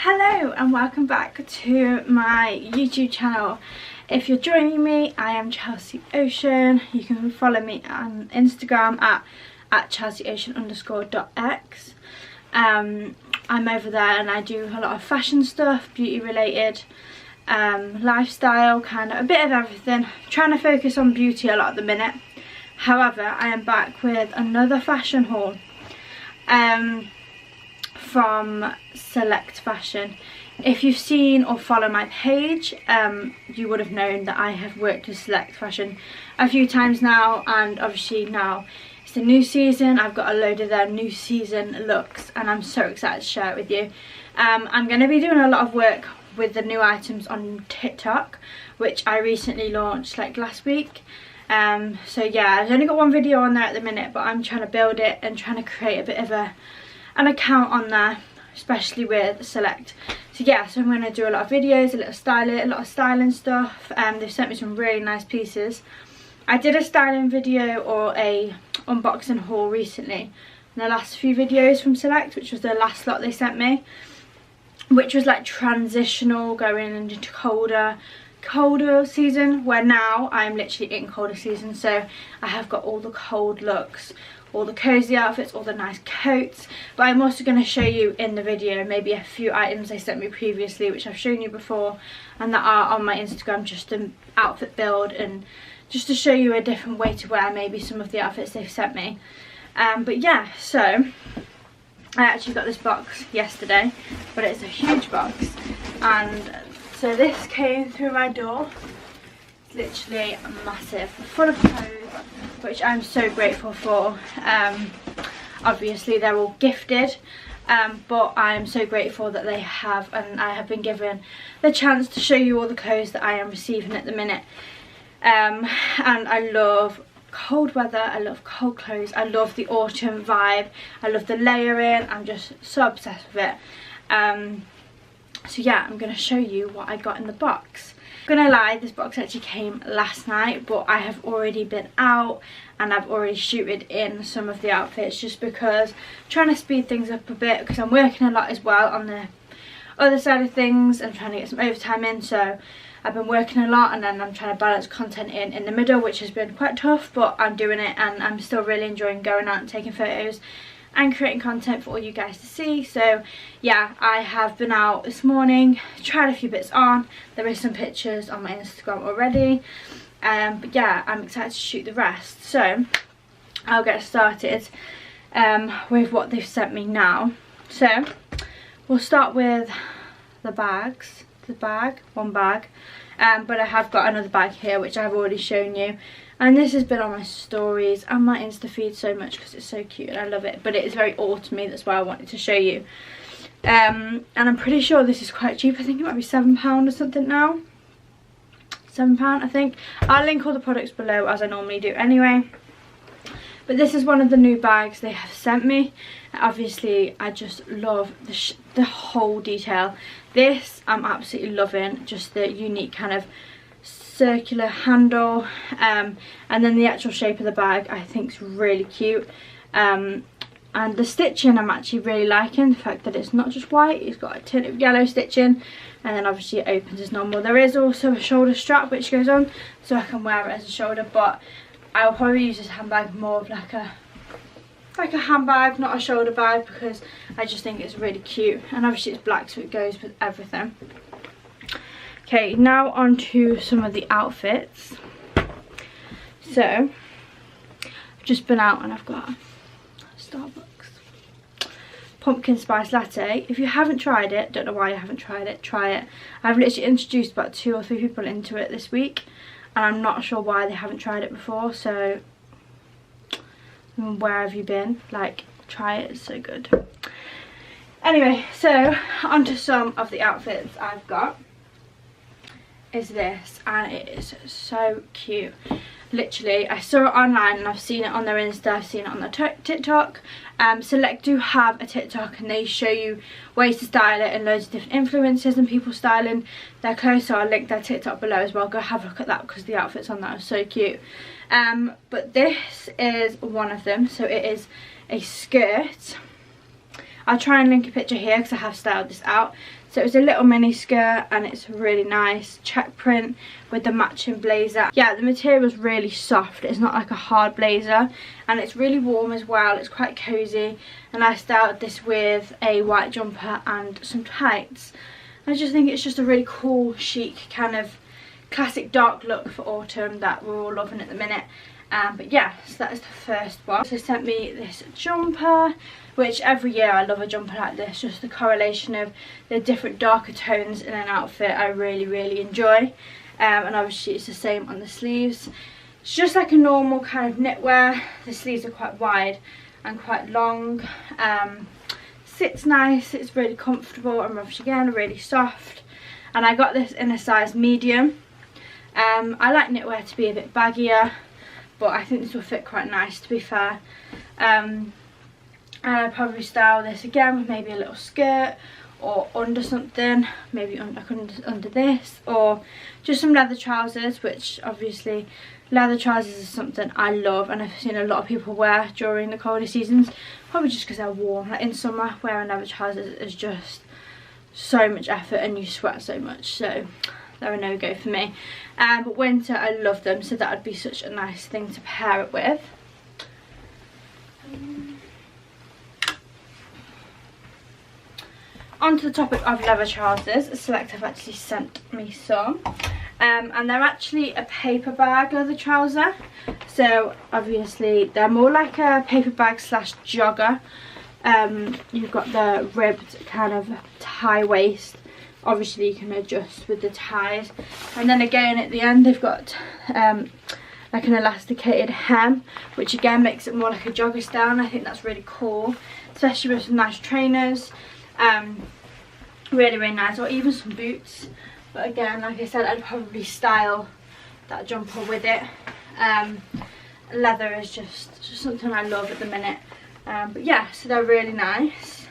Hello and welcome back to my YouTube channel. If you're joining me, I am Chelsey Ocean. You can follow me on Instagram at chelseyocean_.x. I'm over there and I do a lot of fashion stuff, beauty related, lifestyle, kind of a bit of everything. I'm trying to focus on beauty a lot at the minute. However, I am back with another fashion haul from Select Fashion. If you've seen or follow my page, you would have known that I have worked with Select Fashion a few times now, and obviously now it's the new season. I've got a load of their new season looks and I'm so excited to share it with you. I'm going to be doing a lot of work with the new items on TikTok, which I recently launched like last week. So yeah, I've only got one video on there at the minute, but I'm trying to build it and trying to create a bit of an account on there, especially with Select. So yeah, so I'm going to do a lot of videos, a lot of styling stuff. They've sent me some really nice pieces. I did a styling video or a unboxing haul recently in the last few videos from Select, which was the last lot they sent me, which was like transitional going into colder season, where now I'm literally in colder season. So I have got all the cold looks, all the cozy outfits, all the nice coats, but I'm also going to show you in the video maybe a few items they sent me previously which I've shown you before and that are on my Instagram, just an outfit build and just to show you a different way to wear maybe some of the outfits they've sent me. But yeah, so I actually got this box yesterday, but it's a huge box, and so this came through my door. Literally massive, full of clothes, which I'm so grateful for. Obviously they're all gifted, but I'm so grateful that they have, and I have been given the chance to show you all the clothes that I am receiving at the minute. And I love cold weather, I love cold clothes, I love the autumn vibe, I love the layering, I'm just so obsessed with it. So yeah, I'm going to show you what I got in the box. I'm gonna lie, this box actually came last night, but I have already been out and I've already shooted in some of the outfits just because I'm trying to speed things up a bit, because I'm working a lot as well on the other side of things and trying to get some overtime in. So I've been working a lot and then I'm trying to balance content in the middle, which has been quite tough, but I'm doing it and I'm still really enjoying going out and taking photos and creating content for all you guys to see. So yeah, I have been out this morning, tried a few bits on. There is some pictures on my Instagram already, but yeah, I'm excited to shoot the rest. So I'll get started with what they've sent me now. So we'll start with the bags. One bag, but I have got another bag here which I've already shown you, and this has been on my stories and my Insta feed so much because it's so cute and I love it, but it is very autumny, that's why I wanted to show you. And I'm pretty sure this is quite cheap. I think it might be £7 or something now. £7 I think. I'll link all the products below as I normally do anyway. But this is one of the new bags they have sent me. Obviously I just love the whole detail. This I'm absolutely loving, just the unique kind of circular handle, and then the actual shape of the bag I think is really cute, and the stitching I'm actually really liking. The fact that it's not just white, it's got a tint of yellow stitching, and then obviously it opens as normal. There is also a shoulder strap which goes on so I can wear it as a shoulder, but I will probably use this handbag more of like a handbag, not a shoulder bag, because I just think it's really cute, and obviously it's black so it goes with everything. Okay, now on to some of the outfits. So I've just been out and I've got Starbucks pumpkin spice latte. If you haven't tried it, don't know why you haven't tried it, try it. I've literally introduced about 2 or 3 people into it this week, and I'm not sure why they haven't tried it before. So where have you been? Like, try it, it's so good. Anyway, so onto some of the outfits I've got. Is this, and it is so cute. Literally, I saw it online and I've seen it on their Insta, I've seen it on their TikTok. Select do have a TikTok and they show you ways to style it and loads of different influencers and people styling their clothes, so I'll link their TikTok below as well. Go have a look at that because the outfits on that are so cute. But this is one of them. So it is a skirt I'll try and link a picture here because I have styled this out. So it's a little mini skirt and it's really nice check print with the matching blazer. Yeah, the material is really soft. It's not like a hard blazer, and it's really warm as well. It's quite cozy, and I styled this with a white jumper and some tights. I just think it's just a really cool, chic, kind of classic dark look for autumn that we're all loving at the minute. But yeah, so that is the first one. So sent me this jumper, which every year I love a jumper like this. Just the correlation of the different darker tones in an outfit I really enjoy. And obviously it's the same on the sleeves. It's just like a normal kind of knitwear. The sleeves are quite wide and quite long. Sits nice, it's really comfortable, and obviously again really soft. And I got this in a size medium. I like knitwear to be a bit baggier, but I think this will fit quite nice, to be fair. And I'd probably style this again with maybe a little skirt or under something, maybe under this, or just some leather trousers, which obviously leather trousers is something I love and I've seen a lot of people wear during the colder seasons, probably just because they're warm. Like in summer, wearing leather trousers is just so much effort and you sweat so much, so they're a no-go for me. But winter, I love them, so that would be such a nice thing to pair it with. On to the topic of leather trousers, Select have actually sent me some. And they're actually a paper bag leather trouser. So obviously they're more like a paper bag slash jogger. You've got the ribbed kind of tie waist. Obviously you can adjust with the ties, and then again at the end they've got like an elasticated hem, which again makes it more like a jogger style, and I think that's really cool, especially with some nice trainers. Really nice, or even some boots. But again, like I said, I'd probably style that jumper with it. Leather is just something I love at the minute. But yeah, so they're really nice,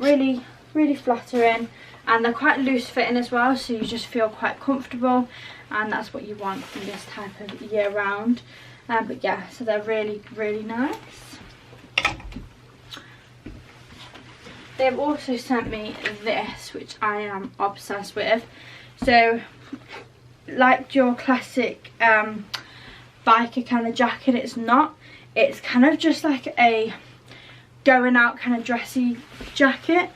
really flattering. And they're quite loose fitting as well, so you just feel quite comfortable, and that's what you want in this type of year round. But yeah, so they're really nice. They've also sent me this, which I am obsessed with. So like your classic biker kind of jacket, it's not. It's kind of just like a going out kind of dressy jacket.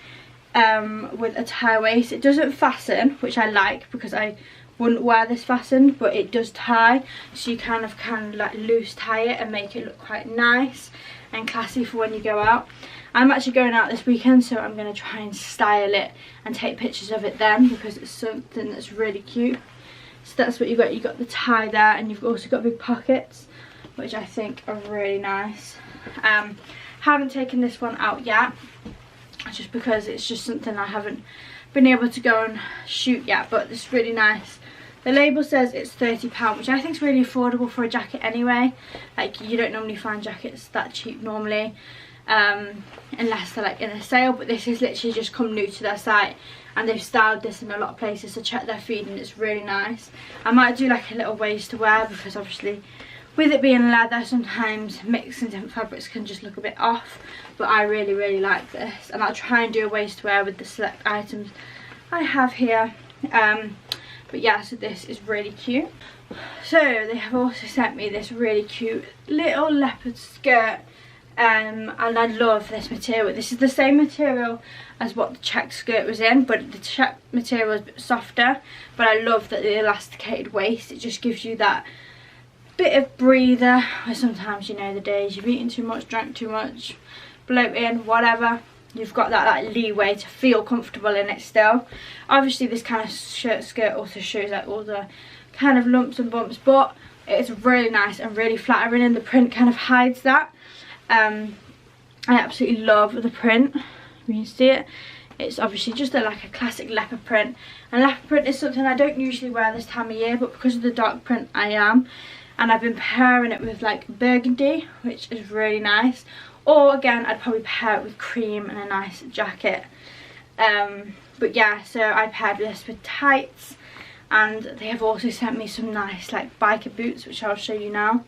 With a tie waist. It doesn't fasten, which I like because I wouldn't wear this fastened, but it does tie, so you kind of like loose tie it and make it look quite nice and classy for when you go out. I'm actually going out this weekend, so I'm going to try and style it and take pictures of it then, because it's something that's really cute. So that's what you've got the tie there, and you've also got big pockets, which I think are really nice. Haven't taken this one out yet, just because it's just something I haven't been able to go and shoot yet, but it's really nice. The label says it's £30, which I think is really affordable for a jacket anyway. Like, you don't normally find jackets that cheap normally, unless they're like in a sale, but this is literally just come new to their site, and they've styled this in a lot of places, so check their feed and it's really nice. I might do like a little waist to wear, because obviously with it being leather, sometimes mixing different fabrics can just look a bit off, but I really like this, and I'll try and do a waist wear with the select items I have here. But yeah, so this is really cute. So they have also sent me this really cute little leopard skirt, and I love this material. This is the same material as what the check skirt was in, but the check material is a bit softer, but I love that the elasticated waist, it just gives you that bit of breather, where sometimes, you know, the days you've eaten too much, drank too much, bloating, whatever, you've got that like leeway to feel comfortable in it still. Obviously this kind of skirt also shows like all the kind of lumps and bumps, but it's really nice and really flattering, and the print kind of hides that. I absolutely love the print. You can see it. It's obviously just like a classic leopard print, and leopard print is something I don't usually wear this time of year, but because of the dark print I am. And I've been pairing it with like burgundy, which is really nice. Or again, I'd probably pair it with cream and a nice jacket. But yeah, so I paired this with tights, and they have also sent me some nice like biker boots, which I'll show you now.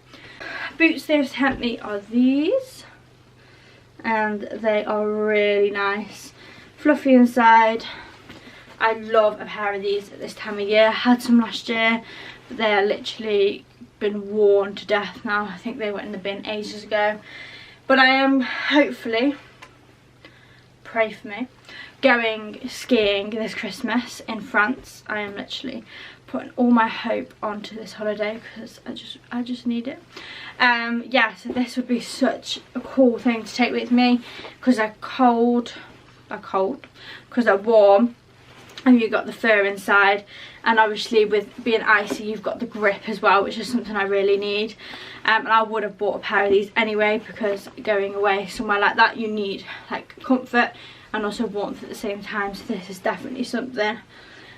Boots they've sent me are these. and they are really nice. Fluffy inside. I love a pair of these at this time of year. I had some last year, but they're literally been worn to death now. I think they went in the bin ages ago. But I am hopefully, pray for me, going skiing this Christmas in France. I am literally putting all my hope onto this holiday because I just need it. Yeah, so this would be such a cool thing to take with me because they're because they're warm, and you've got the fur inside, and obviously with being icy you've got the grip as well, which is something I really need. And I would have bought a pair of these anyway, because going away somewhere like that you need like comfort and also warmth at the same time. So this is definitely something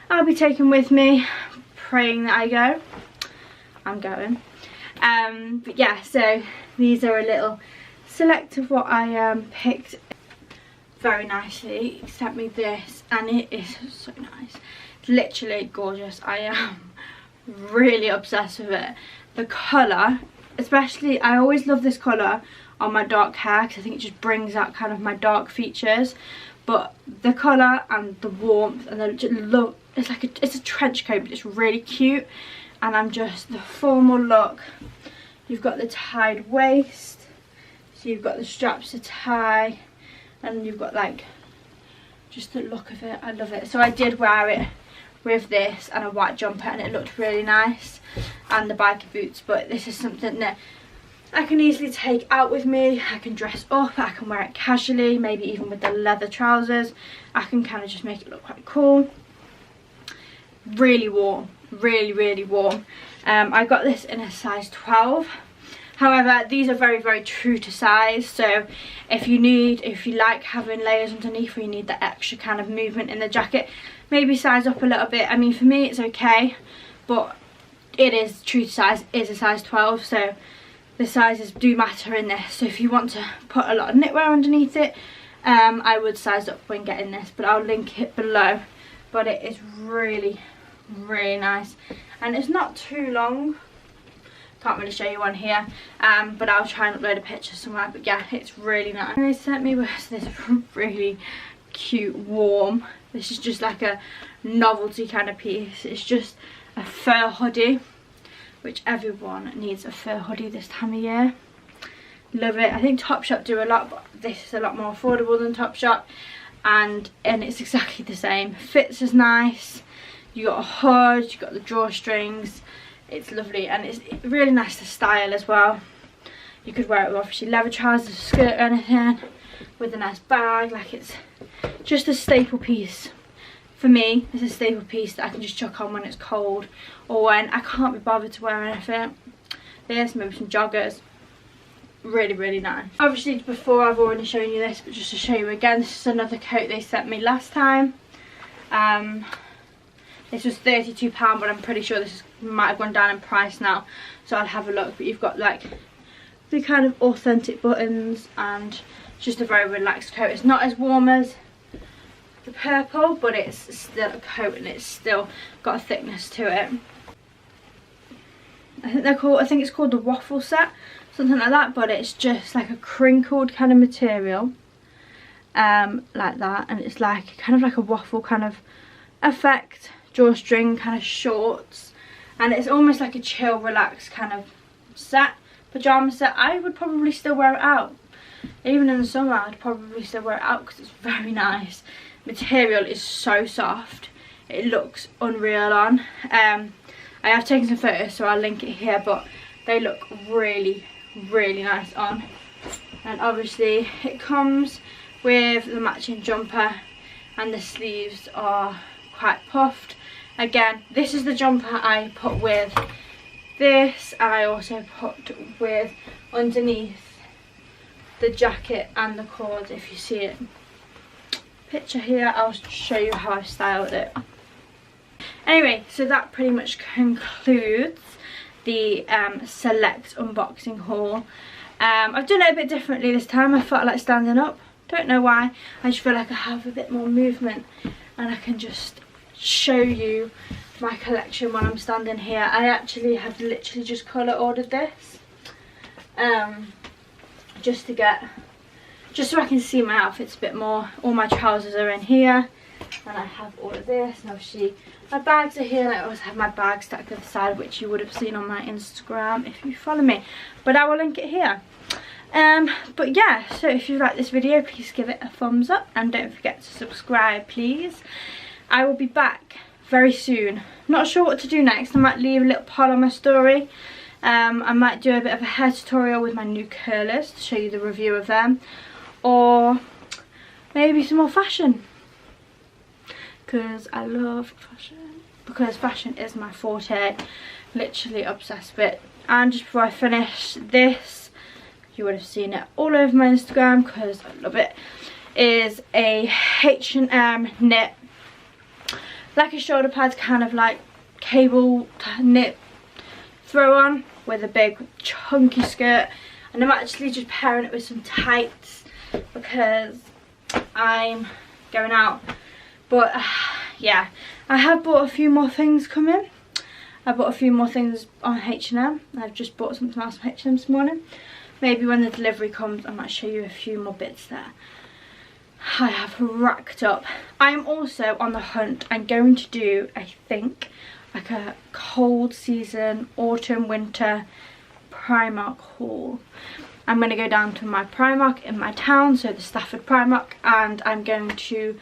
I'll be taking with me, praying that I go. I'm going. But yeah, so these are a little select of what I picked. Very nicely sent me this, and it is so nice. It's literally gorgeous. I am really obsessed with it. The colour, especially, I always love this colour on my dark hair because I think it just brings out kind of my dark features. But the colour and the warmth and the look, it's like it's a trench coat, but it's really cute. And I'm just, the formal look, you've got the tied waist, so you've got the straps to tie, and you've got like just the look of it. I love it. So I did wear it with this and a white jumper, and it looked really nice, and the biker boots. But this is something that I can easily take out with me. I can dress up, I can wear it casually, maybe even with the leather trousers. I can kind of just make it look quite cool. Really warm, really warm. I got this in a size 12. However, these are very true to size, so if you like having layers underneath, or you need that extra kind of movement in the jacket, maybe size up a little bit. I mean, for me it's okay, but it is true to size, is a size 12, so the sizes do matter in this. So if you want to put a lot of knitwear underneath it, I would size up when getting this, but I'll link it below. But it is really nice, and it's not too long. Can't really show you one here, but I'll try and upload a picture somewhere. But yeah, it's really nice. And they sent me with this really cute warm, this is just like a novelty kind of piece. It's just a fur hoodie, which everyone needs a fur hoodie this time of year. Love it. I think Topshop do a lot, but this is a lot more affordable than Topshop, and it's exactly the same. Fits is nice. You got a hood, you got the drawstrings. It's lovely, and it's really nice to style as well. You could wear it with obviously leather trousers, a skirt or anything, with a nice bag. Like, it's just a staple piece. For me, it's a staple piece that I can just chuck on when it's cold, or when I can't be bothered to wear anything. There's maybe some joggers. Really nice. Obviously before I've already shown you this, but just to show you again, this is another coat they sent me last time. This was £32, but I'm pretty sure this might have gone down in price now, so I'll have a look. But you've got like the kind of authentic buttons, and it's just a very relaxed coat. It's not as warm as the purple, but it's still a coat, and it's still got a thickness to it. I think it's called the waffle set, something like that, but it's just like a crinkled kind of material, like that, and it's like kind of like a waffle kind of effect. Drawstring kind of shorts, and it's almost like a chill, relaxed kind of set, pyjama set. I would probably still wear it out, even in the summer. I'd probably still wear it out because it's very nice. Material is so soft, it looks unreal on. I have taken some photos, so I'll link it here, but they look really nice on. And obviously it comes with the matching jumper, and the sleeves are quite puffed. Again, this is the jumper I put with this, and I also put with underneath the jacket and the cords. If you see it, picture here, I'll show you how I styled it. Anyway, so that pretty much concludes the select unboxing haul. I've done it a bit differently this time. I felt like standing up, don't know why. I just feel like I have a bit more movement, and I can just show you my collection when I'm standing here. I actually have literally just colour ordered this, just to get just so I can see my outfits a bit more. All my trousers are in here, and I have all of this, and obviously my bags are here, and I always have my bag stacked to the side, which you would have seen on my Instagram if you follow me, but I will link it here. But yeah, so if you like this video, please give it a thumbs up, and don't forget to subscribe, please. I will be back very soon. Not sure what to do next. I might leave a little poll on my story. I might do a bit of a hair tutorial with my new curlers to show you the review of them, or maybe some more fashion, because I love fashion, because fashion is my forte, literally obsessed with it. And just before I finish this, you would have seen it all over my Instagram because I love it, is a H&M knit, like a shoulder pad, kind of like cable knit throw on with a big chunky skirt, and I'm actually just pairing it with some tights because I'm going out. But yeah, I have bought a few more things coming. I bought a few more things on H&M. I've just bought something else from H&M this morning. Maybe when the delivery comes I might show you a few more bits there. I have racked up. I am also on the hunt. I'm going to do, I think, like a cold season, autumn, winter Primark haul. I'm going to go down to my Primark in my town, so the Stafford Primark, and I'm going to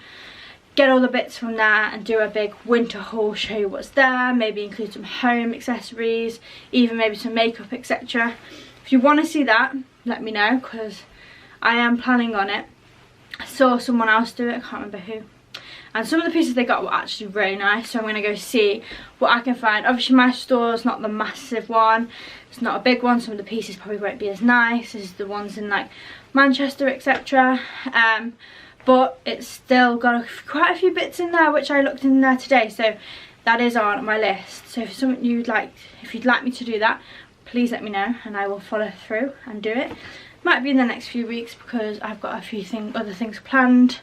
get all the bits from there and do a big winter haul, show you what's there, maybe include some home accessories, even maybe some makeup, etc. If you want to see that, let me know, because I am planning on it. I saw someone else do it, I can't remember who, and some of the pieces they got were actually really nice, so I'm going to go see what I can find. Obviously my store's not the massive one, it's not a big one, some of the pieces probably won't be as nice as the ones in like Manchester, etc. But it's still got quite a few bits in there which I looked in there today, so that is on my list. So if something you'd like, if you'd like me to do that, please let me know and I will follow through and do it. Might be in the next few weeks because I've got a few other things planned,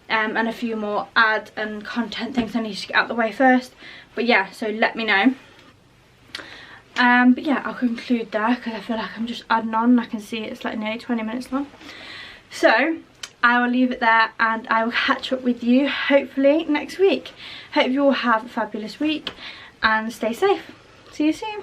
and a few more ad and content things I need to get out of the way first. But yeah, so let me know. But yeah, I'll conclude there because I feel like I'm just adding on, and I can see it's like nearly 20 minutes long. So I will leave it there, and I will catch up with you hopefully next week. Hope you all have a fabulous week and stay safe. See you soon.